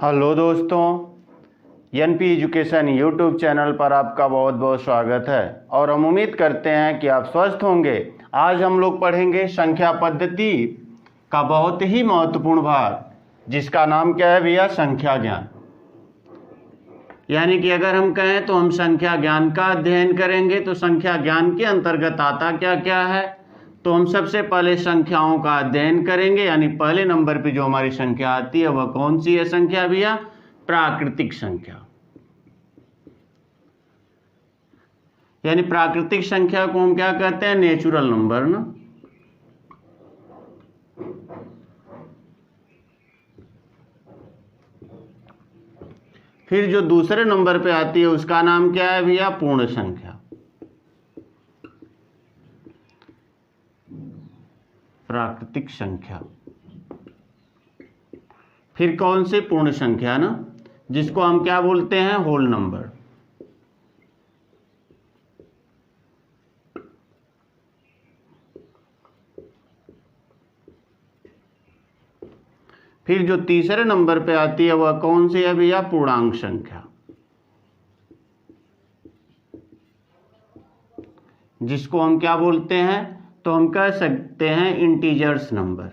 Hello दोस्तों, NP education YouTube channel पर आपका बहुत बहुत स्वागत है और हम उम्मीद करते हैं कि आप स्वस्थ होंगे। आज हम लोग पढ़ेंगे संख्या पद्धति का बहुत ही महत्वपूर्ण भाग, जिसका नाम क्या है भैया? संख्या ज्ञान। यानी कि अगर हम कहें तो हम संख्या ज्ञान का अध्ययन करेंगे। तो संख्या ज्ञान के अंतर्गत आता क्या क्या है? तो हम सबसे पहले संख्याओं का अध्ययन करेंगे। यानी पहले नंबर पे जो हमारी संख्या आती है वह कौन सी है संख्या भैया? प्राकृतिक संख्या। यानी प्राकृतिक संख्या को हम क्या कहते हैं? नेचुरल नंबर ना। फिर जो दूसरे नंबर पे आती है उसका नाम क्या है भैया? पूर्ण संख्या। प्राकृतिक संख्या। फिर कौन सी? पूर्ण संख्या ना, जिसको हम क्या बोलते हैं? Whole number. फिर जो तीसरे नंबर पे आती है वह कौन सी है भैया? पूर्णांक संख्या, जिसको हम क्या बोलते हैं? तो हम कह सकते हैं इंटीजर्स नंबर।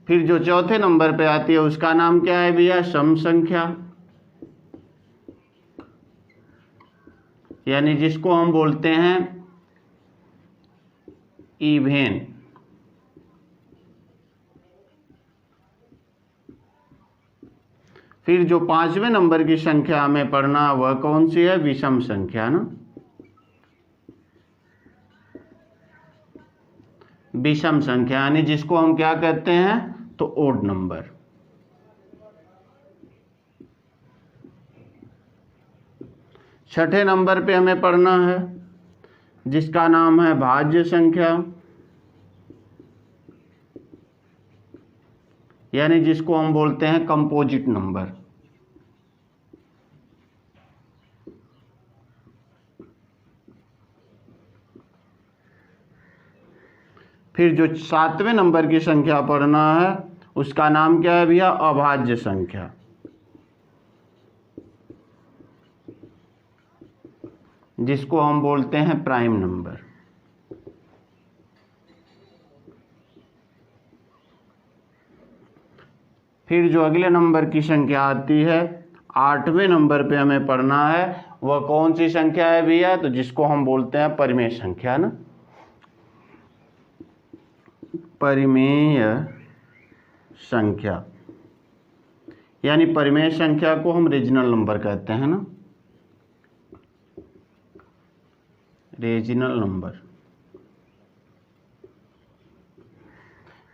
फिर जो चौथे नंबर पे आती है उसका नाम क्या है भैया? सम संख्या। यानी जिसको हम बोलते हैं इवेन। फिर जो पांचवें नंबर की संख्या हमें पढ़ना वह कौन सी है? विषम संख्या ना। विषम संख्या यानी जिसको हम क्या कहते हैं? तो ओड नंबर। छठे नंबर पे हमें पढ़ना है जिसका नाम है भाज्य संख्या। यानी जिसको हम बोलते हैं कंपोजिट नंबर। फिर जो सातवें नंबर की संख्या पढ़ना है उसका नाम क्या है भैया? अभाज्य संख्या। जिसको हम बोलते हैं प्राइम नंबर। फिर जो अगले नंबर की संख्या आती है, आठवें नंबर पे हमें पढ़ना है वह कौन सी संख्या है भैया? तो जिसको हम बोलते हैं परिमेय संख्या ना। परिमेय संख्या यानी परिमेय संख्या को हम रीजनल नंबर कहते हैं ना। Regional number.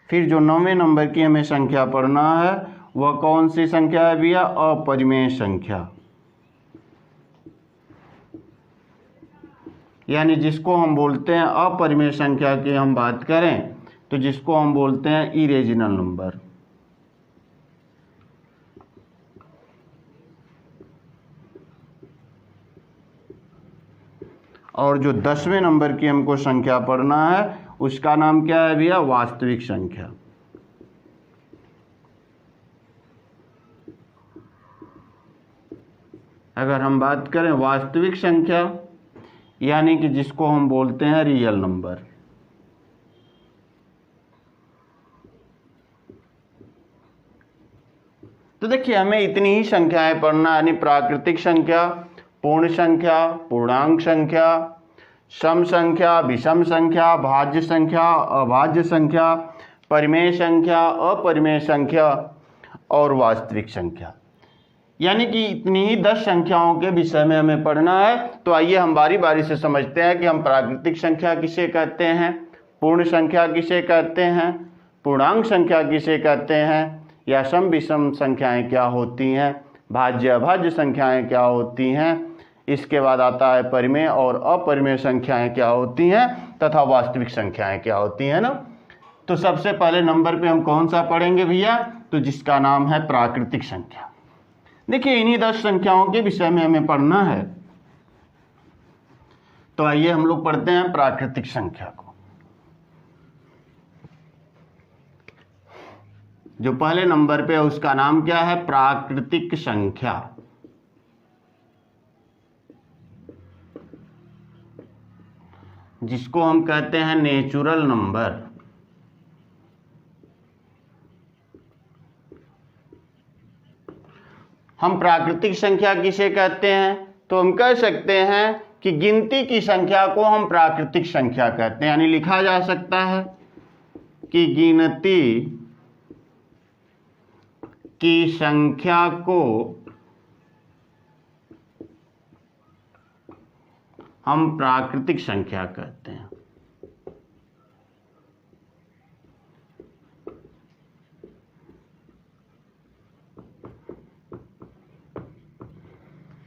फिर जो नौवें नंबर की हमें संख्या पढ़ना है वह कौन सी संख्या है भैया? अपरिमेय संख्या। यानी जिसको हम बोलते हैं अपरिमेय संख्या की हम बात करें तो जिसको हम बोलते हैं इरेजनल नंबर। और जो 10वें नंबर की हमको संख्या पढ़ना है उसका नाम क्या है भैया? वास्तविक संख्या। अगर हम बात करें वास्तविक संख्या यानी कि जिसको हम बोलते हैं रियल नंबर। तो देखिए हमें इतनी ही संख्याएं पढ़ना, यानी प्राकृतिक संख्या, पूर्ण संख्या, पूर्णांक संख्या, सम संख्या, विषम संख्या, भाज्य संख्या, अभाज्य संख्या, परिमेय संख्या, अपरिमेय संख्या और वास्तविक संख्या। यानी कि इतनी ही 10 संख्याओं के विषय में हमें पढ़ना है। तो आइए हम बारी बारी से समझते हैं कि हम प्राकृतिक संख्या किसे कहते हैं, पूर्ण संख्या किसे कहते हैं, पूर्णांक संख्या किसे कहते हैं, या सम विषम संख्याएं क्या होती हैं, भाज्य अभाज्य संख्याएं क्या होती हैं। इसके बाद आता है परिमेय और अपरिमेय संख्याएं क्या होती हैं तथा वास्तविक संख्याएं क्या होती हैं ना। तो सबसे पहले नंबर पे हम कौन सा पढ़ेंगे भैया? तो जिसका नाम है प्राकृतिक संख्या। देखिए इन्हीं 10 संख्याओं के विषय में हमें पढ़ना है। तो आइए हम लोग पढ़ते हैं प्राकृतिक संख्या को। जो पहले नंबर पे है उसका नाम क्या है? प्राकृतिक संख्या। जिसको हम कहते हैं नेचुरल नंबर। हम प्राकृतिक संख्या किसे कहते हैं? तो हम कह सकते हैं कि गिनती की संख्या को हम प्राकृतिक संख्या कहते हैं। यानी लिखा जा सकता है कि गिनती की संख्या को हम प्राकृतिक संख्या कहते हैं।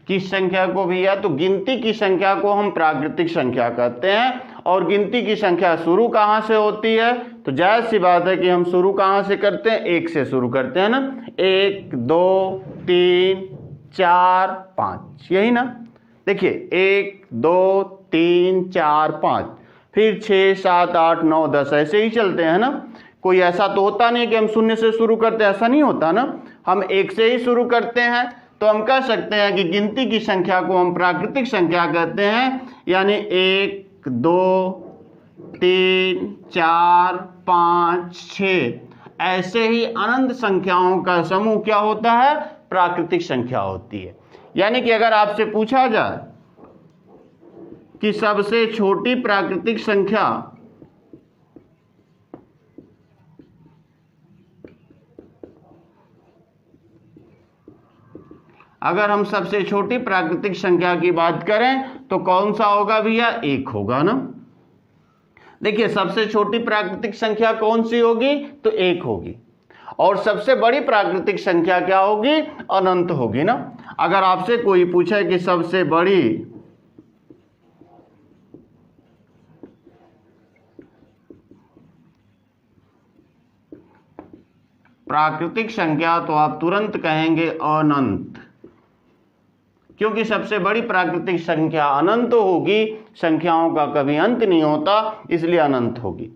किस संख्या को भैया? तो गिनती की संख्या को हम प्राकृतिक संख्या कहते हैं। और गिनती की संख्या शुरू कहाँ से होती है? तो जायज़ सी बात है कि हम शुरू कहाँ से करते हैं? 1 से शुरू करते हैं ना। 1 2 3 4 5, यही ना। देखिए 1 2 3 4 5, फिर 6 7 8 9 10 ऐसे ही चलते हैं ना। कोई ऐसा तो होता नहीं कि हम शून्य से शुरू करते हैं, ऐसा नहीं होता ना। हम 1 से ही शुरू करते हैं। तो हम कह सकते हैं कि गिनती की संख्या को हम प्राकृतिक संख्या कहते हैं। यानी 1 2 3 4 5 6 ऐसे ही अनंत संख्याओं का समूह क्या होता है? प्राकृतिक संख्या होती है। यानी कि अगर आपसे पूछा जाए कि सबसे छोटी प्राकृतिक संख्या अगर हम सबसे छोटी प्राकृतिक संख्या की बात करें तो कौन सा होगा भैया? 1 होगा ना। देखिए सबसे छोटी प्राकृतिक संख्या कौन सी होगी? तो 1 होगी। और सबसे बड़ी प्राकृतिक संख्या क्या होगी? अनंत होगी ना। अगर आपसे कोई पूछे कि सबसे बड़ी प्राकृतिक संख्या, तो आप तुरंत कहेंगे अनंत, क्योंकि सबसे बड़ी प्राकृतिक संख्या अनंत होगी। संख्याओं का कभी अंत नहीं होता, इसलिए अनंत होगी।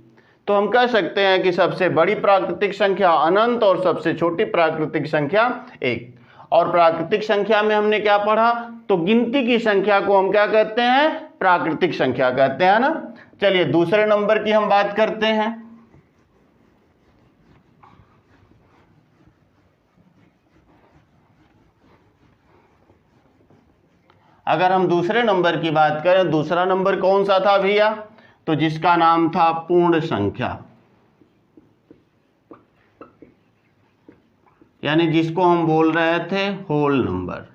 तो हम कह सकते हैं कि सबसे बड़ी प्राकृतिक संख्या अनंत और सबसे छोटी प्राकृतिक संख्या 1। और प्राकृतिक संख्या में हमने क्या पढ़ा? तो गिनती की संख्या को हम क्या कहते हैं? प्राकृतिक संख्या कहते हैं ना। चलिए दूसरे नंबर की हम बात करते हैं। अगर हम दूसरे नंबर की बात करें, दूसरा नंबर कौन सा था भैया? तो जिसका नाम था पूर्ण संख्या। यानी जिसको हम बोल रहे थे होल नंबर।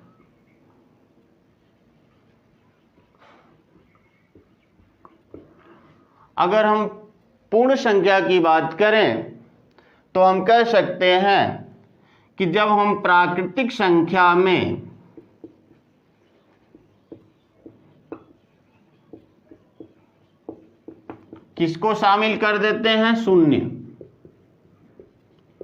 अगर हम पूर्ण संख्या की बात करें तो हम कह सकते हैं कि जब हम प्राकृतिक संख्या में किसको शामिल कर देते हैं? शून्य।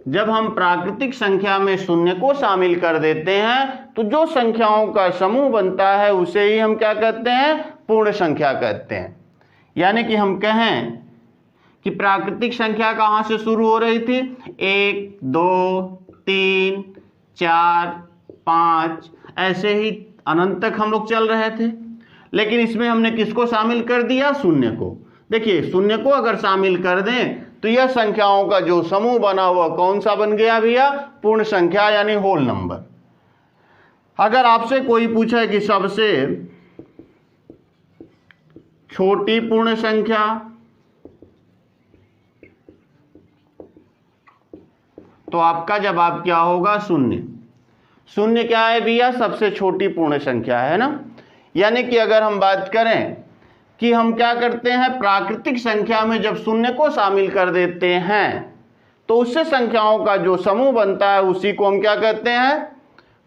जब हम प्राकृतिक संख्या में शून्य को शामिल कर देते हैं तो जो संख्याओं का समूह बनता है उसे ही हम क्या कहते हैं? पूर्ण संख्या कहते हैं। यानी कि हम कहें कि प्राकृतिक संख्या कहाँ से शुरू हो रही थी? 1 2 3 4 5 ऐसे ही अनंत तक हम लोग चल रहे थे। लेकिन इसमें हमने किसको शामिल कर दिया? शून्य को। देखिए शून्य को अगर शामिल कर दें तो यह संख्याओं का जो समूह बना हुआ कौन सा बन गया भैया? पूर्ण संख्या, यानी होल नंबर। अगर आपसे कोई पूछे कि सबसे छोटी पूर्ण संख्या, तो आपका जवाब क्या होगा? शून्य। शून्य क्या है भैया? सबसे छोटी पूर्ण संख्या है ना। यानी कि अगर हम बात करें कि हम क्या करते हैं, प्राकृतिक संख्या में जब शून्य को शामिल कर देते हैं तो उससे संख्याओं का जो समूह बनता है उसी को हम क्या कहते हैं?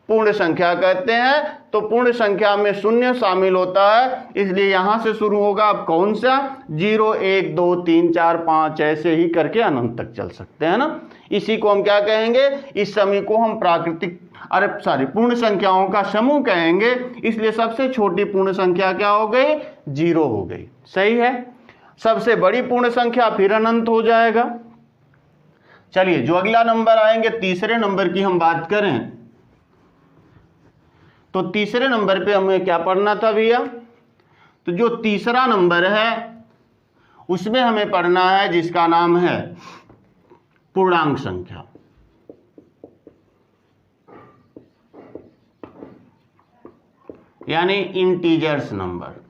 पूर्ण संख्या कहते हैं। तो पूर्ण संख्या में शून्य शामिल होता है, इसलिए यहां से शुरू होगा। अब कौन सा? 0 1 2 3 4 5 ऐसे ही करके अनंत तक चल सकते हैं ना। इसी को हम क्या कहेंगे? इस समूह को हम पूर्ण संख्याओं का समूह कहेंगे। इसलिए सबसे छोटी पूर्ण संख्या क्या हो गई? 0 हो गई। सही है। सबसे बड़ी पूर्ण संख्या फिर अनंत हो जाएगा। चलिए जो अगला नंबर आएंगे, तीसरे नंबर की हम बात करें तो तीसरे नंबर पे हमें क्या पढ़ना था भैया? तो जो तीसरा नंबर है उसमें हमें पढ़ना है जिसका नाम है पूर्णांक संख्या। यानी इंटीजर्स नंबर।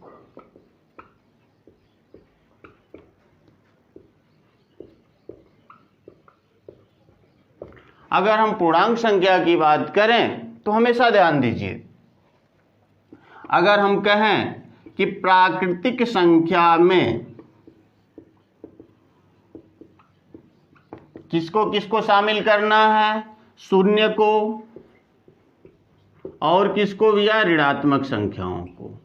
अगर हम पूर्णांक संख्या की बात करें तो हमेशा ध्यान दीजिए, अगर हम कहें कि प्राकृतिक संख्या में किसको किसको शामिल करना है? शून्य को, और किसको भी? या ऋणात्मक संख्याओं को।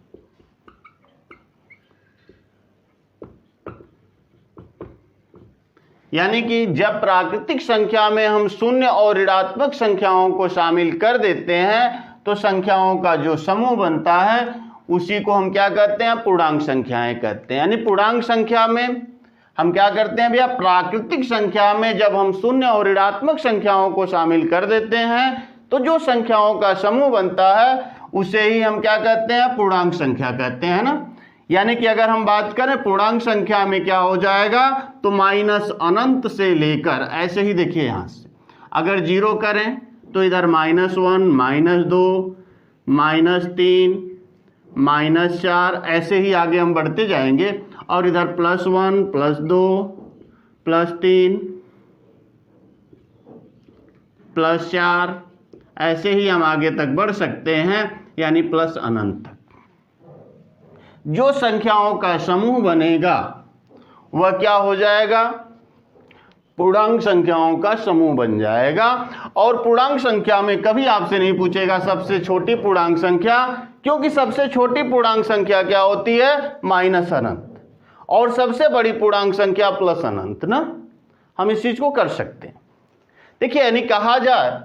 यानी कि जब प्राकृतिक संख्या में हम शून्य और ऋणात्मक संख्याओं को शामिल कर देते हैं तो संख्याओं का जो समूह बनता है उसी को हम क्या कहते हैं? पूर्णांक संख्याएं कहते हैं। यानी पूर्णांक संख्या में हम क्या करते हैं भैया? प्राकृतिक संख्या में जब हम शून्य और ऋणात्मक संख्याओं को शामिल कर देते हैं तो जो संख्याओं का समूह बनता है उसे ही हम क्या कहते हैं? पूर्णांक संख्या कहते हैं ना। यानी कि अगर हम बात करें पूर्णांक संख्या में क्या हो जाएगा? तो माइनस अनंत से लेकर, ऐसे ही देखिए यहां से अगर 0 करें तो इधर -1 -2 -3 -4 ऐसे ही आगे हम बढ़ते जाएंगे, और इधर +1 +2 +3 +4 ऐसे ही हम आगे तक बढ़ सकते हैं, यानी प्लस अनंत तक। जो संख्याओं का समूह बनेगा वह क्या हो जाएगा? पूर्णांक संख्याओं का समूह बन जाएगा। और पूर्णांक संख्या में कभी आपसे नहीं पूछेगा सबसे छोटी पूर्णांक संख्या, क्योंकि सबसे छोटी पूर्णांक संख्या क्या होती है? माइनस अनंत। और सबसे बड़ी पूर्णांक संख्या प्लस अनंत ना। हम इस चीज को कर सकते हैं। देखिए, यानी कहा जाए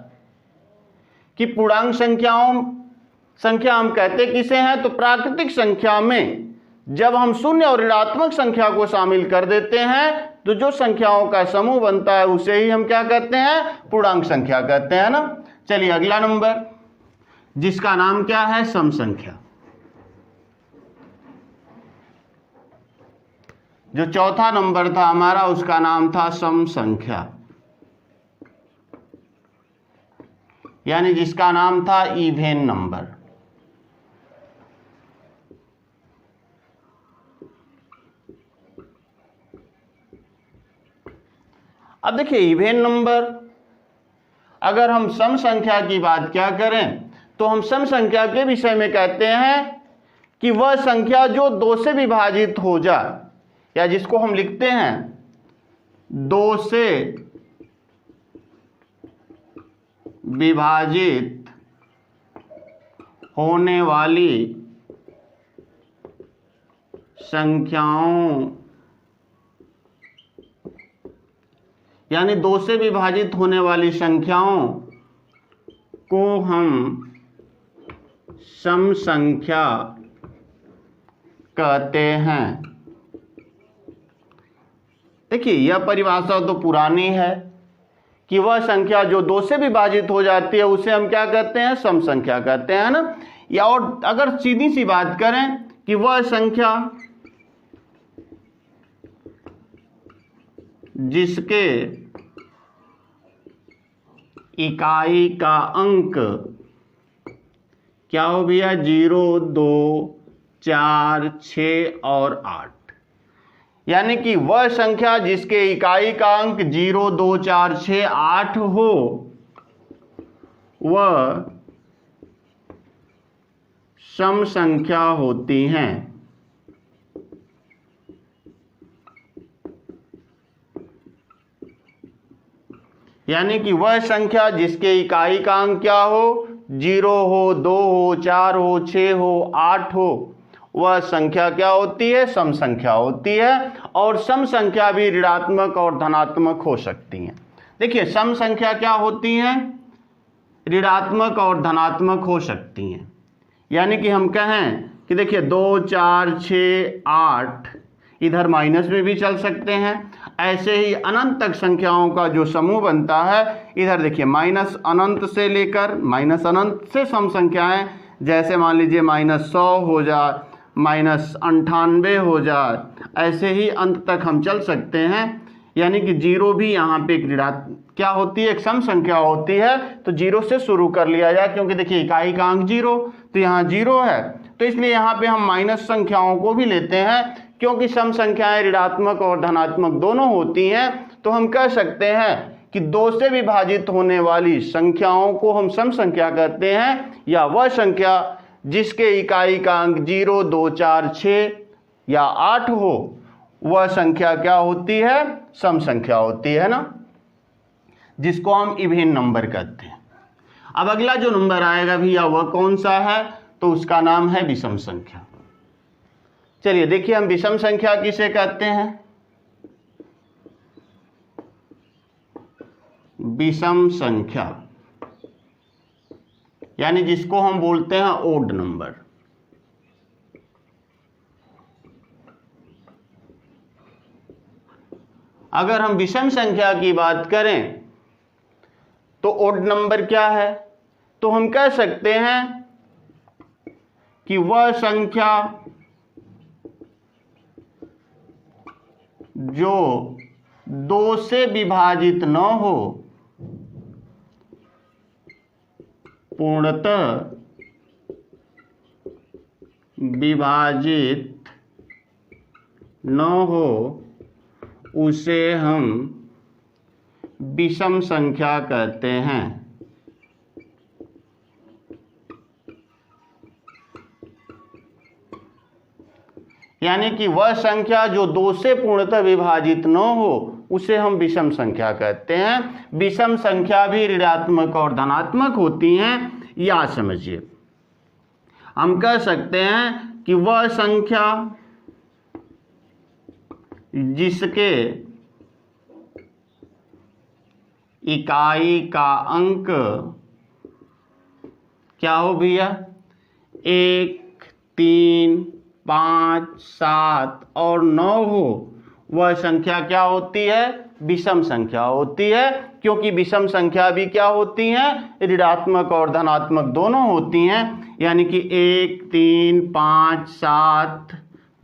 कि पूर्णांक संख्या हम कहते किसे हैं? तो प्राकृतिक संख्या में जब हम शून्य और ऋणात्मक संख्या को शामिल कर देते हैं तो जो संख्याओं का समूह बनता है उसे ही हम क्या कहते हैं? पूर्णांक संख्या कहते हैं ना। चलिए अगला नंबर, जिसका नाम क्या है? सम संख्या। जो चौथा नंबर था हमारा उसका नाम था सम संख्या, यानी जिसका नाम था इवेन नंबर। अब देखिए, इवेन नंबर, अगर हम सम संख्या की बात क्या करें तो हम सम संख्या के विषय में कहते हैं कि वह संख्या जो 2 से विभाजित हो जाए, या जिसको हम लिखते हैं 2 से विभाजित होने वाली संख्याओं, यानी 2 से विभाजित होने वाली संख्याओं को हम सम संख्या कहते हैं। देखिए, यह परिभाषा तो पुरानी है कि वह संख्या जो 2 से विभाजित हो जाती है उसे हम क्या कहते हैं? सम संख्या कहते हैं ना। या और अगर सीधी सी बात करें कि वह संख्या जिसके इकाई का अंक क्या हो भैया? 0 2 4 6 और 8, यानी कि वह संख्या जिसके इकाई का अंक 0 2 4 6 8 हो वह सम संख्या होती हैं। यानी कि वह संख्या जिसके इकाई का अंक क्या हो? 0 हो, 2 हो, 4 हो, 6 हो, 8 हो, वह संख्या क्या होती है? सम संख्या होती है। और सम संख्या भी ऋणात्मक और धनात्मक हो सकती हैं। देखिए सम संख्या क्या होती हैं? ऋणात्मक और धनात्मक हो सकती हैं। यानी कि हम कहें कि देखिए 2, 4, 6, 8 इधर माइनस में भी चल सकते हैं। ऐसे ही अनंत तक संख्याओं का जो समूह बनता है, इधर देखिए माइनस अनंत से लेकर माइनस अनंत से सम संख्याएं, जैसे मान लीजिए -100 हो जाए, -98 हो जाए, ऐसे ही अंत तक हम चल सकते हैं। यानी कि 0 भी यहाँ पे एक ऋणात्मक क्या होती है? एक सम संख्या होती है। तो 0 से शुरू कर लिया जाए, क्योंकि देखिए इकाई का अंक 0, तो यहाँ 0 है, तो इसलिए यहाँ पे हम माइनस संख्याओं को भी लेते हैं। क्योंकि सम संख्याएं ऋणात्मक और धनात्मक दोनों होती हैं, तो हम कह सकते हैं कि 2 से विभाजित होने वाली संख्याओं को हम सम संख्या कहते हैं, या वह संख्या जिसके इकाई का अंक 0, 2, 4, 6 या 8 हो, वह संख्या क्या होती है? सम संख्या होती है ना, जिसको हम इवन नंबर कहते हैं। अब अगला जो नंबर आएगा भैया वह कौन सा है? तो उसका नाम है विषम संख्या। चलिए देखिए हम विषम संख्या किसे कहते हैं? विषम संख्या यानी जिसको हम बोलते हैं ओड नंबर। अगर हम विषम संख्या की बात करें तो ओड नंबर क्या है? तो हम कह सकते हैं कि वह संख्या जो 2 से विभाजित न हो, पूर्णतः विभाजित न हो, उसे हम विषम संख्या कहते हैं। यानी कि वह संख्या जो 2 से पूर्णतः विभाजित न हो, उसे हम विषम संख्या कहते हैं। विषम संख्या भी ऋणात्मक और धनात्मक होती हैं, या समझिए हम कह सकते हैं कि वह संख्या जिसके इकाई का अंक क्या हो भैया? 1, 3, 5, 7 और 9 हो, वह संख्या क्या होती है? विषम संख्या होती है। क्योंकि विषम संख्या भी क्या होती हैं? ऋणात्मक और धनात्मक दोनों होती हैं। यानी कि 1, 3, 5, 7,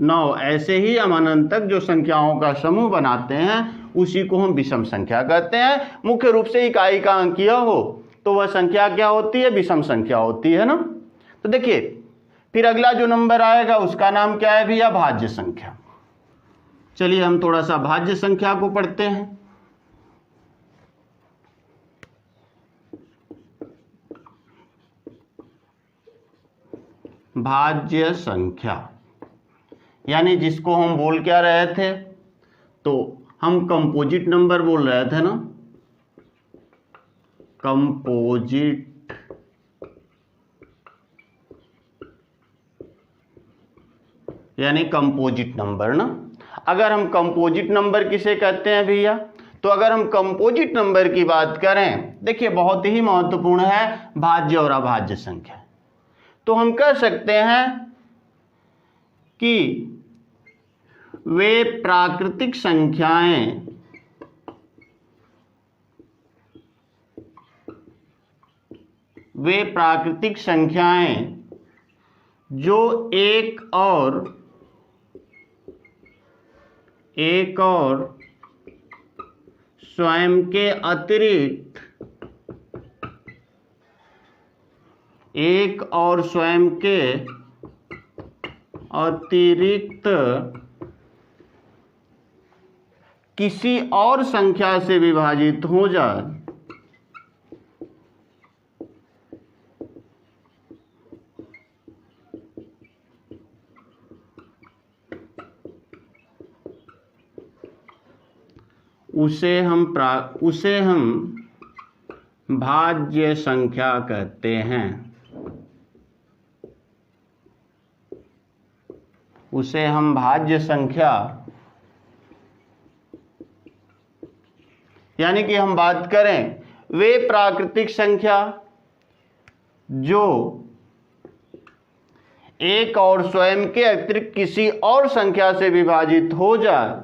9 ऐसे ही हम अनंत तक जो संख्याओं का समूह बनाते हैं, उसी को हम विषम संख्या कहते हैं। मुख्य रूप से इकाई का अंक यह हो तो वह संख्या क्या होती है? विषम संख्या होती है ना। तो देखिए फिर अगला जो नंबर आएगा उसका नाम क्या है भैया? भाज्य संख्या। चलिए हम थोड़ा सा भाज्य संख्या को पढ़ते हैं। भाज्य संख्या यानी जिसको हम बोल क्या रहे थे? तो हम कंपोजिट नंबर बोल रहे थे ना, कंपोजिट यानी कंपोजिट नंबर ना। अगर हम कंपोजिट नंबर किसे कहते हैं भैया? तो अगर हम कंपोजिट नंबर की बात करें, देखिए बहुत ही महत्वपूर्ण है भाज्य और अभाज्य संख्या। तो हम कह सकते हैं कि वे प्राकृतिक संख्याएं जो एक और स्वयं के अतिरिक्त किसी और संख्या से विभाजित हो जाए, उसे हम भाज्य संख्या कहते हैं, उसे हम भाज्य संख्या, यानी कि हम बात करें वे प्राकृतिक संख्या जो एक और स्वयं के अतिरिक्त किसी और संख्या से विभाजित हो जाए,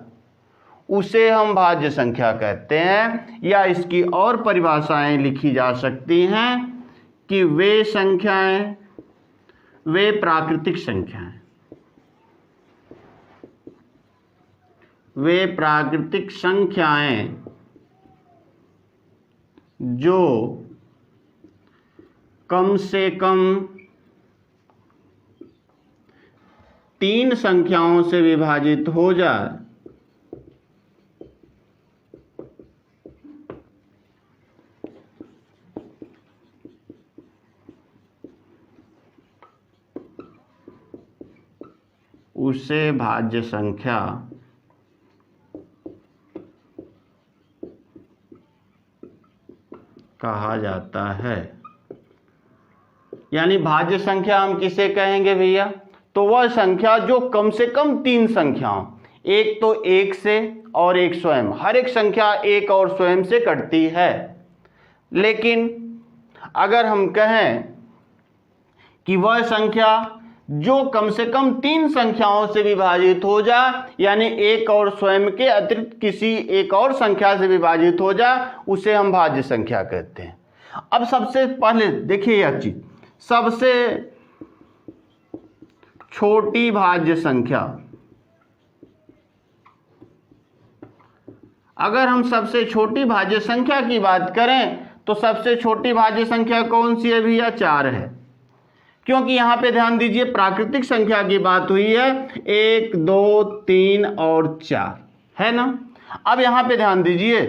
उसे हम भाज्य संख्या कहते हैं। या इसकी और परिभाषाएं लिखी जा सकती हैं कि वे संख्याएं, वे प्राकृतिक संख्याएं, वे प्राकृतिक संख्याएं जो कम से कम 3 संख्याओं से विभाजित हो जाए, उसे भाज्य संख्या कहा जाता है। यानी भाज्य संख्या हम किसे कहेंगे भैया? तो वह संख्या जो कम से कम 3 संख्याओं, एक तो एक से और एक स्वयं, हर एक संख्या एक और स्वयं से कटती है। लेकिन अगर हम कहें कि वह संख्या जो कम से कम 3 संख्याओं से विभाजित हो जाए, यानी एक और स्वयं के अतिरिक्त किसी एक और संख्या से विभाजित हो जाए, उसे हम भाज्य संख्या कहते हैं। अब सबसे पहले देखिए यह चीज, सबसे छोटी भाज्य संख्या, अगर हम सबसे छोटी भाज्य संख्या की बात करें तो सबसे छोटी भाज्य संख्या कौन सी है भैया? 4 है। क्योंकि यहां पे ध्यान दीजिए प्राकृतिक संख्या की बात हुई है, 1 2 3 और 4 है ना। अब यहां पे ध्यान दीजिए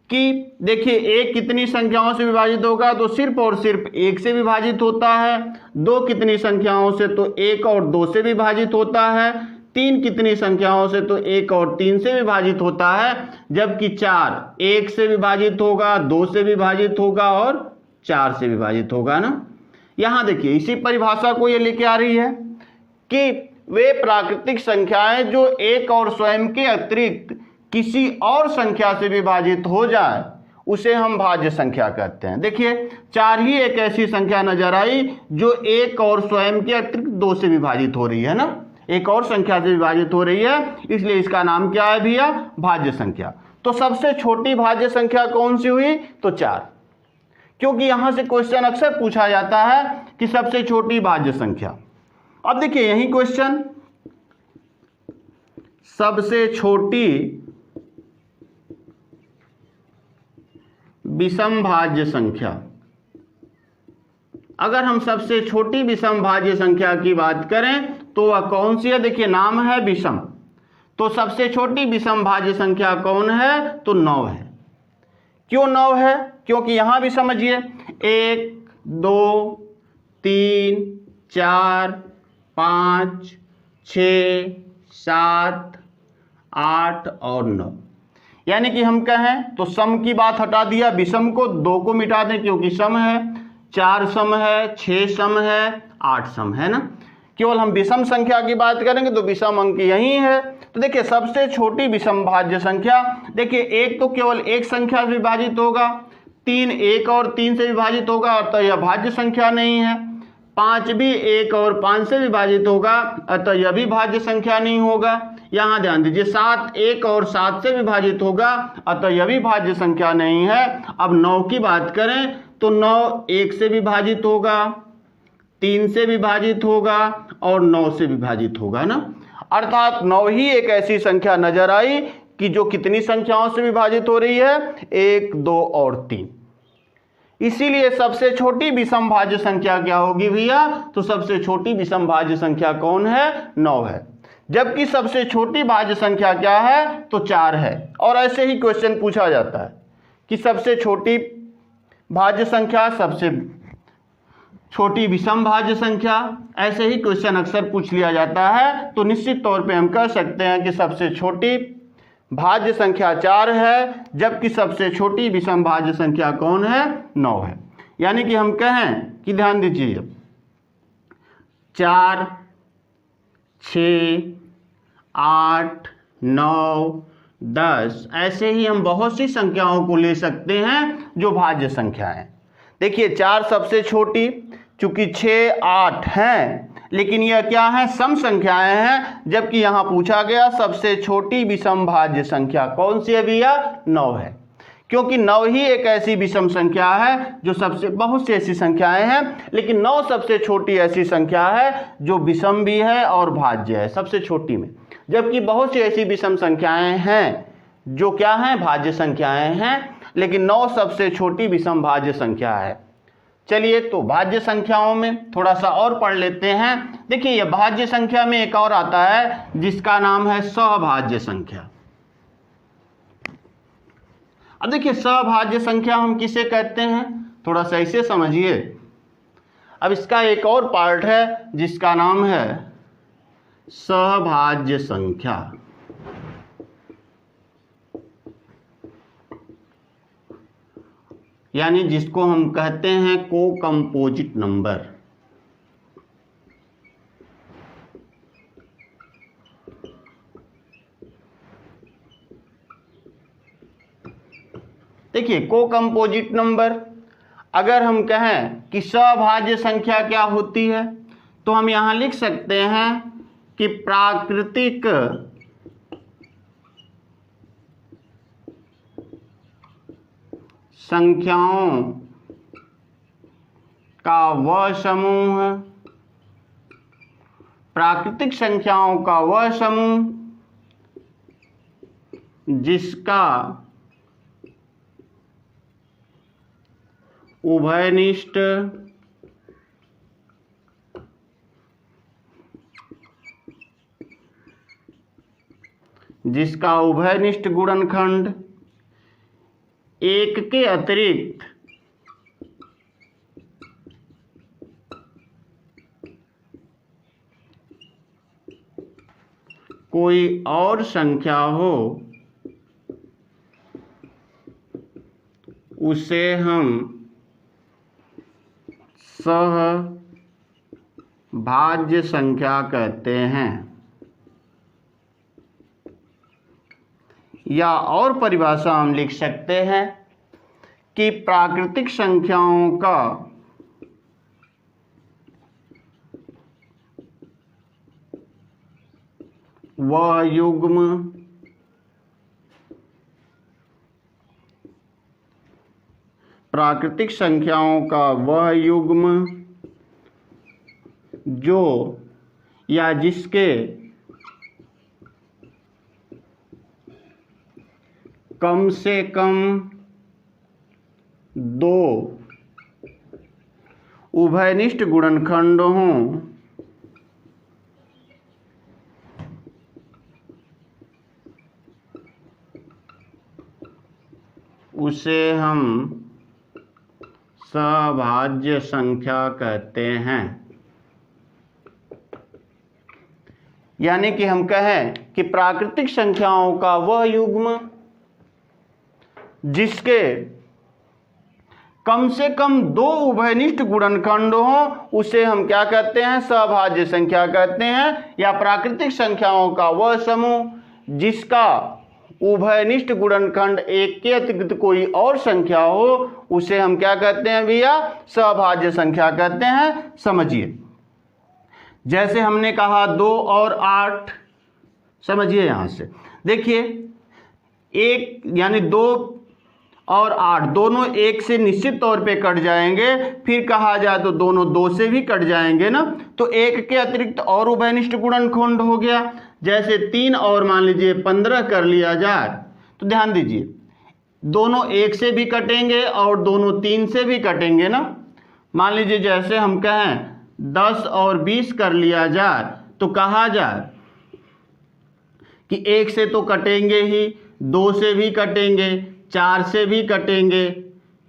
कि देखिए एक कितनी संख्याओं से विभाजित होगा? तो सिर्फ और सिर्फ 1 से विभाजित होता है। 2 कितनी संख्याओं से? तो 1 और 2 से विभाजित होता है। 3 कितनी संख्याओं से? तो 1 और 3 से विभाजित होता है। जबकि 4 1 से विभाजित होगा, 2 से विभाजित होगा और 4 से विभाजित होगा ना। यहां देखिए इसी परिभाषा को ये लेके आ रही है कि वे प्राकृतिक संख्याएं जो एक और स्वयं के अतिरिक्त किसी और संख्या से विभाजित हो जाए, उसे हम भाज्य संख्या कहते हैं। देखिए 4 ही एक ऐसी संख्या नजर आई जो एक और स्वयं के अतिरिक्त 2 से विभाजित हो रही है ना, एक और संख्या से विभाजित हो रही है, इसलिए इसका नाम क्या है भैया? भाज्य संख्या। तो सबसे छोटी भाज्य संख्या कौन सी हुई? तो 4, क्योंकि यहां से क्वेश्चन अक्सर पूछा जाता है कि सबसे छोटी भाज्य संख्या। अब देखिए यही क्वेश्चन, सबसे छोटी विषम भाज्य संख्या, अगर हम सबसे छोटी विषम भाज्य संख्या की बात करें तो वह कौन सी है? देखिए नाम है विषम, तो सबसे छोटी विषम भाज्य संख्या कौन है? तो 9 है। क्यों 9 है? क्योंकि यहां भी समझिए 1 2 3 4 5 6 7 8 और 9, यानी कि हम कहें तो सम की बात हटा दिया, विषम को 2 को मिटा दें क्योंकि सम है, 4 सम है, 6 सम है, 8 सम है ना। केवल हम विषम संख्या की बात करेंगे तो विषम अंक यही है। तो देखिए सबसे छोटी विषम भाज्य संख्या, देखिए 1 तो केवल एक संख्या से विभाजित होगा, 3 1 और 3 से विभाजित होगा तो यह भाज्य संख्या नहीं है। 5 भी 1 और 5 से विभाजित होगा अतः यह भी भाज्य संख्या नहीं होगा। यहां ध्यान दीजिए 7 1 और 7 से विभाजित होगा अतः यह भी भाज्य संख्या नहीं है। अब 9 की बात करें तो 9 1 से विभाजित होगा, 3 से विभाजित होगा और 9 से विभाजित होगा ना। अर्थात 9 ही एक ऐसी संख्या नजर आई कि जो कितनी संख्याओं से विभाजित हो रही है? 1 2 और 3। इसीलिए सबसे छोटी विषम भाज्य संख्या क्या होगी भैया? तो सबसे छोटी विषम भाज्य संख्या कौन है? 9 है। जबकि सबसे छोटी भाज्य संख्या क्या है? तो 4 है। और ऐसे ही क्वेश्चन पूछा जाता है कि सबसे छोटी भाज्य संख्या, सबसे छोटी विषम भाज्य संख्या, ऐसे ही क्वेश्चन अक्सर पूछ लिया जाता है। तो निश्चित तौर पे हम कह सकते हैं कि सबसे छोटी भाज्य संख्या 4 है, जबकि सबसे छोटी विषम भाज्य संख्या कौन है? 9 है। यानी कि हम कहें कि ध्यान दीजिए 4, 6, 8, 9, 10 ऐसे ही हम बहुत सी संख्याओं को ले सकते हैं जो भाज्य संख्या है। देखिए 4 सबसे छोटी, चूंकि 6, 8 हैं, लेकिन यह क्या है? सम संख्याएं हैं, जबकि यहां पूछा गया सबसे छोटी विषम भाज्य संख्या कौन सी है भैया? 9 है, क्योंकि 9 ही एक ऐसी विषम संख्या है जो सबसे, बहुत सी ऐसी संख्याएं हैं लेकिन 9 सबसे छोटी ऐसी संख्या है जो विषम भी है और भाज्य है सबसे छोटी में, जबकि बहुत सी ऐसी विषम संख्याएं हैं जो क्या हैं? भाज्य संख्याएं हैं, लेकिन 9 सबसे छोटी विषम भाज्य संख्या है। चलिए तो भाज्य संख्याओं में थोड़ा सा और पढ़ लेते हैं। देखिए यह भाज्य संख्या में एक और आता है जिसका नाम है सहभाज्य संख्या। अब देखिए सहभाज्य संख्या हम किसे कहते हैं? थोड़ा सा इसे समझिए। अब इसका एक और पार्ट है जिसका नाम है सहभाज्य संख्या। यानी जिसको हम कहते हैं को कंपोजिट नंबर। देखिए को कंपोजिट नंबर, अगर हम कहें कि सहभाज्य संख्या क्या होती है तो हम यहां लिख सकते हैं कि प्राकृतिक संख्याओं का वह समूह, प्राकृतिक संख्याओं का वह समूह जिसका उभयनिष्ठ गुणनखंड एक के अतिरिक्त कोई और संख्या हो उसे हम सहभाज्य संख्या कहते हैं। या और परिभाषा हम लिख सकते हैं कि प्राकृतिक संख्याओं का वह युग्म प्राकृतिक संख्याओं का वह युग्म जो या जिसके कम से कम 2 उभयनिष्ठ गुणनखंड हों उसे हम सहभाज्य संख्या कहते हैं। यानी कि हम कहें कि प्राकृतिक संख्याओं का वह युग्म जिसके कम से कम 2 उभयनिष्ठ गुणनखंड हो उसे हम क्या कहते हैं? सहभाज्य संख्या कहते हैं। या प्राकृतिक संख्याओं का वह समूह जिसका उभयनिष्ठ गुणनखंड एक के अतिरिक्त कोई और संख्या हो उसे हम क्या कहते हैं भैया? सहभाज्य संख्या कहते हैं। समझिए जैसे हमने कहा 2 और 8, समझिए यहां से देखिए 1 यानी 2 और 8 दोनों 1 से निश्चित तौर पे कट जाएंगे, फिर कहा जाए तो दोनों 2 से भी कट जाएंगे ना, तो 1 के अतिरिक्त और उभयनिष्ठ गुणनखंड हो गया। जैसे 3 और मान लीजिए 15 कर लिया जाए तो ध्यान दीजिए दोनों 1 से भी कटेंगे और दोनों 3 से भी कटेंगे ना। मान लीजिए जैसे हम कहें 10 और 20 कर लिया जाए तो कहा जाए कि 1 से तो कटेंगे ही, 2 से भी कटेंगे, 4 से भी कटेंगे,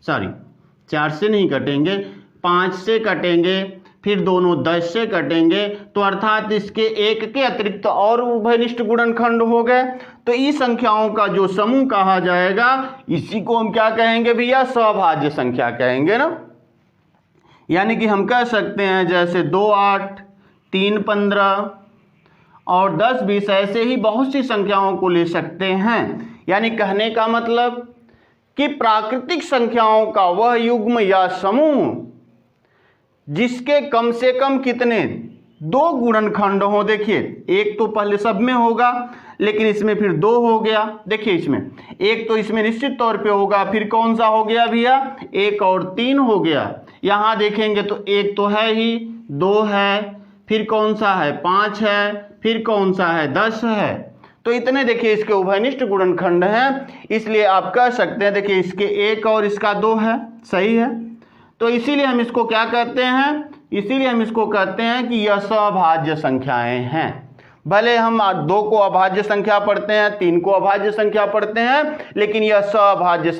4 से नहीं कटेंगे, 5 से कटेंगे, फिर दोनों 10 से कटेंगे, तो अर्थात इसके एक के अतिरिक्त और उभयनिष्ठ गुणनखंड हो गए, तो इस संख्याओं का जो समूह कहा जाएगा इसी को हम क्या कहेंगे भैया, सभाज्य संख्या कहेंगे ना। यानी कि हम कह सकते हैं जैसे 2 8, 3 15 और 10 20, ऐसे ही बहुत सी संख्याओं को ले सकते हैं। यानी कहने का मतलब कि प्राकृतिक संख्याओं का वह युग्म या समूह जिसके कम से कम कितने 2 गुणनखंड हो। देखिए एक तो पहले सब में होगा, लेकिन इसमें फिर 2 हो गया। देखिए इसमें एक तो इसमें निश्चित तौर पे होगा, फिर कौन सा हो गया भैया, 1 और 3 हो गया। यहाँ देखेंगे तो 1 तो है ही, 2 है, फिर कौन सा है, 5 है, फिर कौन सा है, 10 है। तो इतने देखिए इसके उभयनिष्ठ गुणनखंड हैं, इसलिए आप कह सकते हैं देखिए इसके 1 और इसका 2 है, सही है। तो इसीलिए हम इसको क्या कहते हैं, इसीलिए हम इसको कहते हैं कि यह सभाज्य संख्याएं हैं। भले हम 2 को अभाज्य संख्या पढ़ते हैं, 3 को अभाज्य संख्या पढ़ते हैं, लेकिन यह सभाज्य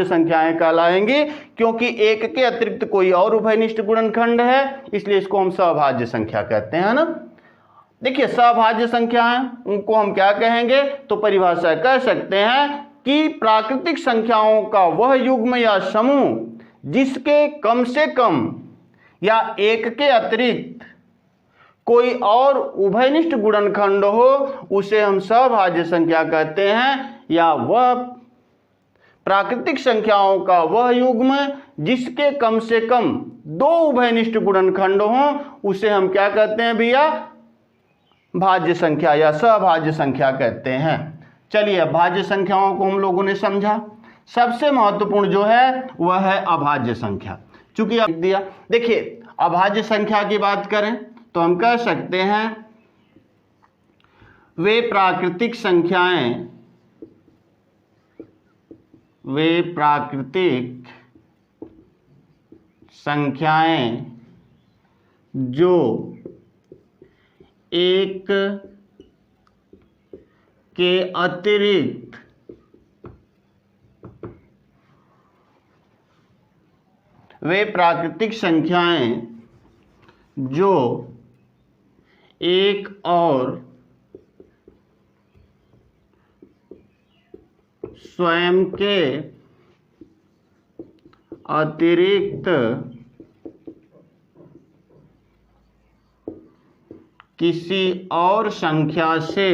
संख्याएं कहलाएंगी, क्योंकि 1 के अतिरिक्त कोई और उभयनिष्ठ गुणनखंड है, इसलिए इसको हम सभाज्य संख्या कहते हैं ना। देखिए सभाज्य संख्याएं उनको हम क्या कहेंगे, तो परिभाषा कह सकते हैं कि प्राकृतिक संख्याओं का वह युग्म या समूह जिसके कम से कम या 1 के अतिरिक्त कोई और उभयनिष्ठ गुणनखंड हो, उसे हम सभाज्य संख्या कहते हैं। या वह प्राकृतिक संख्याओं का वह युग्म जिसके कम से कम 2 उभयनिष्ठ गुणनखंड हो, उसे हम क्या कहते हैं भैया, भाज्य संख्या या सभाज्य संख्या कहते हैं। चलिए अब भाज्य संख्याओं को हम लोगों ने समझा। सबसे महत्वपूर्ण जो है वह है अभाज्य संख्या। चूंकि अब दिया, देखिए अभाज्य संख्या की बात करें तो हम कह सकते हैं वे प्राकृतिक संख्याएं जो 1 के अतिरिक्त वे प्राकृतिक संख्याएं जो 1 और स्वयं के अतिरिक्त किसी और संख्या से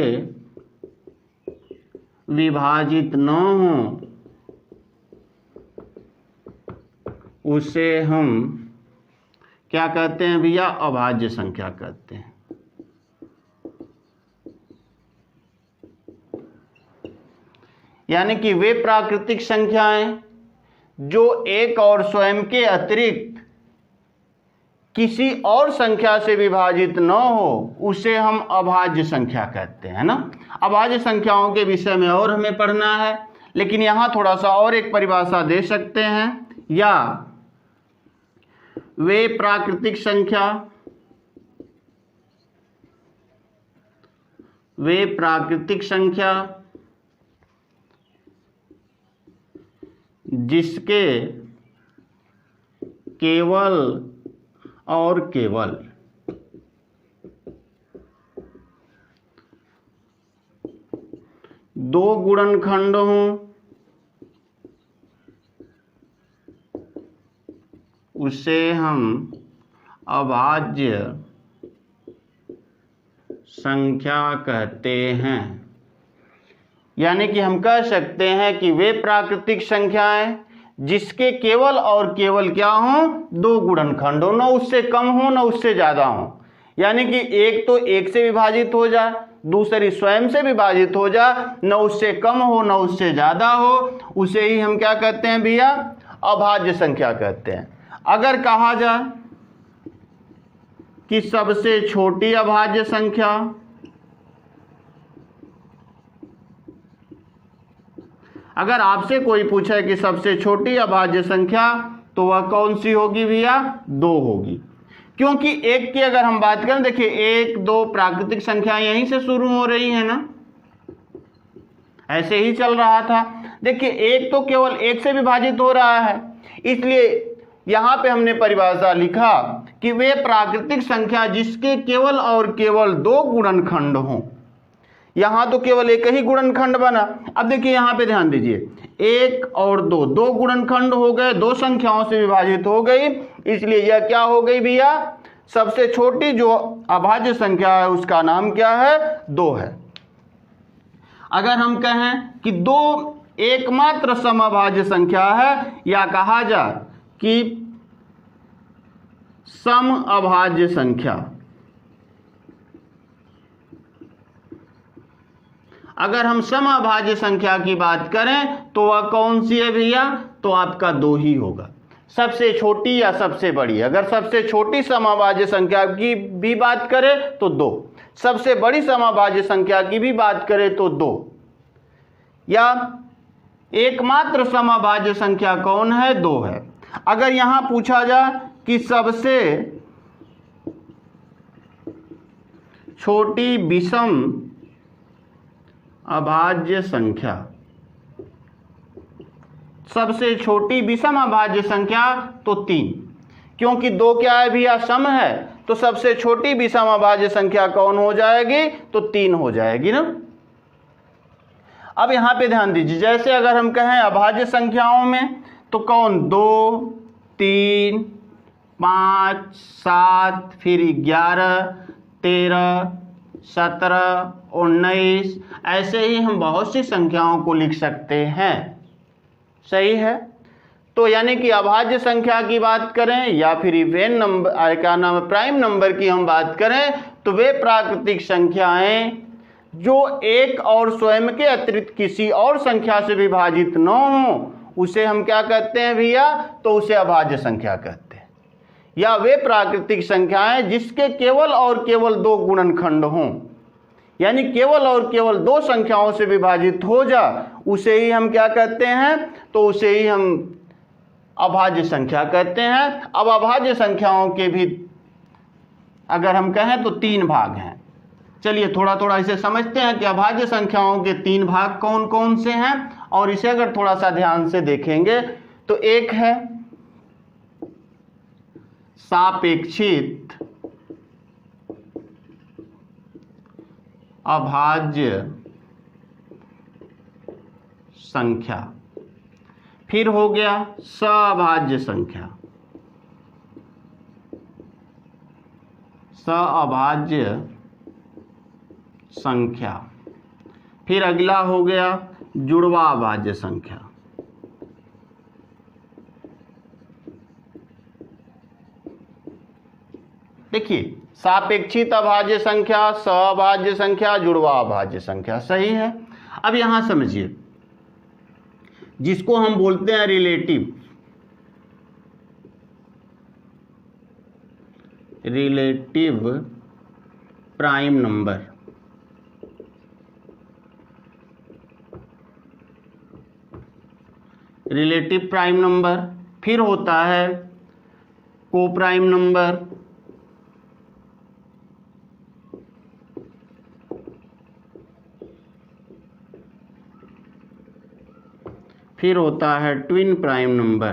विभाजित न हो, उसे हम क्या कहते हैं भैया, अभाज्य संख्या कहते हैं। यानी कि वे प्राकृतिक संख्याएं जो 1 और स्वयं के अतिरिक्त किसी और संख्या से विभाजित न हो, उसे हम अभाज्य संख्या कहते हैं ना। अभाज्य संख्याओं के विषय में और हमें पढ़ना है, लेकिन यहाँ थोड़ा सा और एक परिभाषा दे सकते हैं, या वे प्राकृतिक संख्या जिसके केवल और केवल दो गुणनखंड हों, उसे हम अभाज्य संख्या कहते हैं। यानी कि हम कह सकते हैं कि वे प्राकृतिक संख्याएं जिसके केवल और केवल क्या हों, 2 गुणनखंड हो, न उससे कम हो न उससे ज़्यादा हो। यानी कि एक तो 1 से विभाजित हो जाए, दूसरी स्वयं से विभाजित हो जाए, न उससे कम हो न उससे ज़्यादा हो, उसे ही हम क्या कहते हैं भैया, अभाज्य संख्या कहते हैं। अगर कहा जाए कि सबसे छोटी अभाज्य संख्या, अगर आपसे कोई पूछे कि सबसे छोटी अभाज्य संख्या, तो वह कौन सी होगी भैया, 2 होगी। क्योंकि 1 की अगर हम बात करें, देखिए 1 2 प्राकृतिक संख्या यहीं से शुरू हो रही है ना, ऐसे ही चल रहा था। देखिए 1 तो केवल 1 से विभाजित हो रहा है, इसलिए यहां पे हमने परिभाषा लिखा कि वे प्राकृतिक संख्या जिसके केवल और केवल दो गुणनखंड हों। यहां तो केवल एक ही गुणनखंड बना। अब देखिए यहां पे ध्यान दीजिए, एक और दो, दो गुणनखंड हो गए, दो संख्याओं से विभाजित हो गई, इसलिए यह क्या हो गई भैया, सबसे छोटी जो अभाज्य संख्या है उसका नाम क्या है, 2 है। अगर हम कहें कि 2 एकमात्र समअभाज्य संख्या है, या कहा जाए कि समअभाज्य संख्या, अगर हम समअभाज्य संख्या की बात करें तो वह कौन सी है भैया, तो आपका 2 ही होगा, सबसे छोटी या सबसे बड़ी। अगर सबसे छोटी समअभाज्य संख्या की भी बात करें तो 2, सबसे बड़ी समअभाज्य संख्या की भी बात करें तो 2, या एकमात्र समअभाज्य संख्या कौन है, 2 है। अगर यहां पूछा जाए कि सबसे छोटी विषम अभाज्य संख्या, सबसे छोटी विषम अभाज्य संख्या, तो 3, क्योंकि 2 क्या है भैया, सम है, तो सबसे छोटी विषम अभाज्य संख्या कौन हो जाएगी, तो 3 हो जाएगी ना। अब यहां पे ध्यान दीजिए, जैसे अगर हम कहें अभाज्य संख्याओं में तो कौन, 2, 3, 5, 7, फिर 11, 13, 17, 19, ऐसे ही हम बहुत सी संख्याओं को लिख सकते हैं। सही है। तो यानी कि अभाज्य संख्या की बात करें या फिर इवेन नंबर, क्या नाम है, प्राइम नंबर की हम बात करें, तो वे प्राकृतिक संख्याएं जो एक और स्वयं के अतिरिक्त किसी और संख्या से विभाजित न हो, उसे हम क्या कहते हैं भैया, तो उसे अभाज्य संख्या कहते हैं। या वे प्राकृतिक संख्याएं जिसके केवल और केवल 2 गुणनखंड हों, यानी केवल और केवल 2 संख्याओं से विभाजित हो जा, उसे ही हम क्या कहते हैं, तो उसे ही हम अभाज्य संख्या कहते हैं। अब अभाज्य संख्याओं के भी अगर हम कहें तो 3 भाग हैं। चलिए थोड़ा थोड़ा इसे समझते हैं कि अभाज्य संख्याओं के 3 भाग कौन कौन से हैं, और इसे अगर थोड़ा सा ध्यान से देखेंगे तो एक है सापेक्षित अभाज्य संख्या, फिर हो गया सअभाज्य संख्या, सअभाज्य संख्या, फिर अगला हो गया जुड़वा अभाज्य संख्या। देखिए सापेक्षित अभाज्य संख्या, सअभाज्य संख्या, जुड़वा अभाज्य संख्या, सही है। अब यहां समझिए, जिसको हम बोलते हैं relative, relative prime number, relative prime number, फिर होता है को प्राइम नंबर, फिर होता है ट्विन प्राइम नंबर,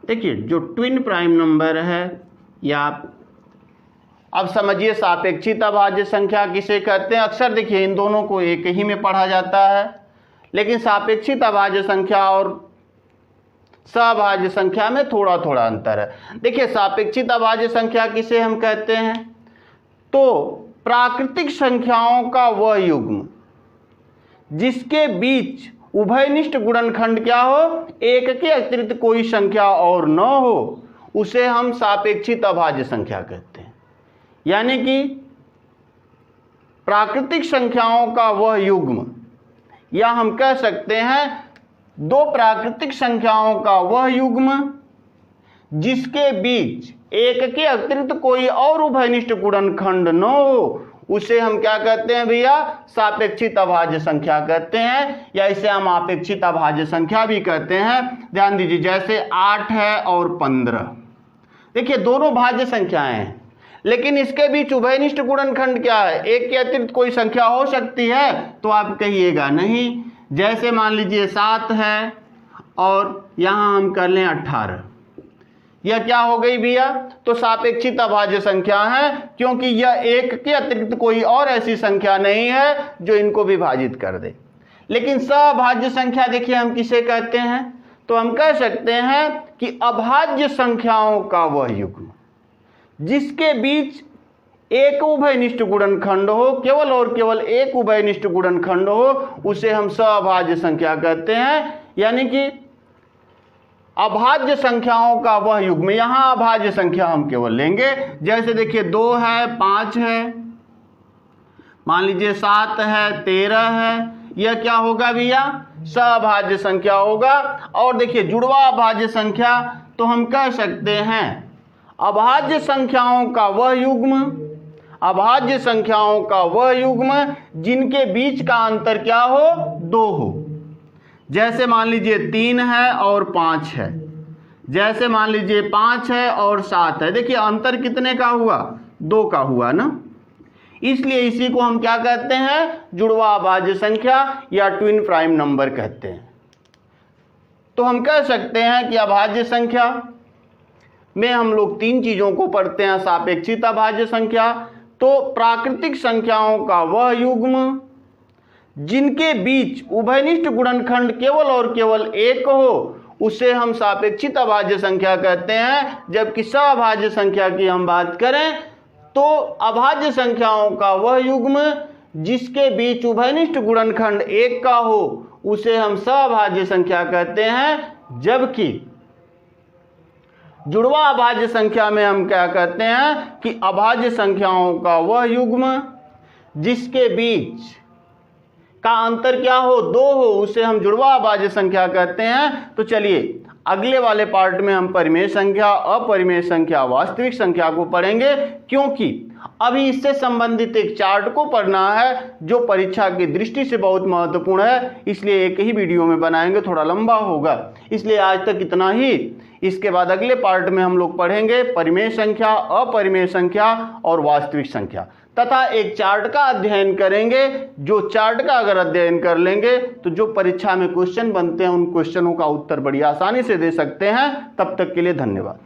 देखिए जो ट्विन प्राइम नंबर है, या अब समझिए सापेक्षित अभाज्य संख्या किसे कहते हैं। अक्सर देखिए इन दोनों को एक ही में पढ़ा जाता है, लेकिन सापेक्षित अभाज्य संख्या और सअभाज्य संख्या में थोड़ा थोड़ा अंतर है। देखिए सापेक्षित अभाज्य संख्या किसे हम कहते हैं, तो प्राकृतिक संख्याओं का वह युग्म जिसके बीच उभयनिष्ठ गुणनखंड क्या हो, एक के अतिरिक्त कोई संख्या और न हो, उसे हम सापेक्षित अभाज्य संख्या कहते हैं। यानी कि प्राकृतिक संख्याओं का वह युग्म, या हम कह सकते हैं 2 प्राकृतिक संख्याओं का वह युग्म जिसके बीच एक के अतिरिक्त कोई और उभयनिष्ठ गुणनखंड न हो, उसे हम क्या कहते हैं भैया, सापेक्षित अभाज्य संख्या कहते हैं, या इसे हम अपेक्षित अभाज्य संख्या भी कहते हैं। ध्यान दीजिए, जैसे 8 है और 15, देखिए दोनों भाज्य संख्याएं हैं, लेकिन इसके बीच उभयनिष्ठ गुणनखंड क्या है? एक के अतिरिक्त कोई संख्या हो सकती है? तो आप कहिएगा नहीं। जैसे मान लीजिए 7 है और यहाँ हम कर लें 18, यह क्या हो गई भैया? तो सापेक्षित अभाज्य संख्या है, क्योंकि यह एक के अतिरिक्त कोई और ऐसी संख्या नहीं है जो इनको विभाजित कर दे। लेकिन सअभाज्य संख्या देखिए हम किसे कहते हैं? तो हम कह सकते हैं कि अभाज्य संख्याओं का वह युग्म जिसके बीच एक उभयनिष्ठ गुणनखंड हो, केवल और केवल एक उभयनिष्ठ गुणनखंड हो, उसे हम सअभाज्य संख्या कहते हैं। यानी कि अभाज्य संख्याओं का वह युग्म, यहां अभाज्य संख्या हम केवल लेंगे। जैसे देखिए 2 है, 5 है, मान लीजिए 7 है, 13 है, यह क्या होगा भैया? सअभाज्य संख्या होगा। और देखिए जुड़वा अभाज्य संख्या, तो हम कह सकते हैं अभाज्य संख्याओं का वह युग्म, अभाज्य संख्याओं का वह युग्म जिनके बीच का अंतर क्या हो? 2 हो। जैसे मान लीजिए 3 है और 5 है, जैसे मान लीजिए 5 है और 7 है। देखिए अंतर कितने का हुआ? 2 का हुआ ना। इसलिए इसी को हम क्या कहते हैं? जुड़वा अभाज्य संख्या या ट्विन प्राइम नंबर कहते हैं। तो हम कह सकते हैं कि अभाज्य संख्या में हम लोग 3 चीजों को पढ़ते हैं। सापेक्षित अभाज्य संख्या, तो प्राकृतिक संख्याओं का वह युग्म जिनके बीच उभयनिष्ठ गुणनखंड केवल और केवल एक हो, उसे हम सापेक्षित अभाज्य संख्या कहते हैं। जबकि सअभाज्य संख्या की हम बात करें तो अभाज्य संख्याओं का वह युग्म जिसके बीच उभयनिष्ठ गुणनखंड एक का हो, उसे हम सअभाज्य संख्या कहते हैं। जबकि जुड़वा अभाज्य संख्या में हम क्या कहते हैं कि अभाज्य संख्याओं का वह युग्म जिसके बीच का अंतर क्या हो? 2 हो, उसे हम जुड़वा अभाज्य संख्या कहते हैं। तो चलिए अगले वाले पार्ट में हम परिमेय संख्या, अपरिमेय संख्या, वास्तविक संख्या को पढ़ेंगे, क्योंकि अभी इससे संबंधित एक चार्ट को पढ़ना है जो परीक्षा की दृष्टि से बहुत महत्वपूर्ण है। इसलिए एक ही वीडियो में बनाएंगे, थोड़ा लंबा होगा, इसलिए आज तक इतना ही। इसके बाद अगले पार्ट में हम लोग पढ़ेंगे परिमेय संख्या, अपरिमेय संख्या और वास्तविक संख्या, तथा एक चार्ट का अध्ययन करेंगे। जो चार्ट का अगर अध्ययन कर लेंगे तो जो परीक्षा में क्वेश्चन बनते हैं उन क्वेश्चनों का उत्तर बड़ी आसानी से दे सकते हैं। तब तक के लिए धन्यवाद।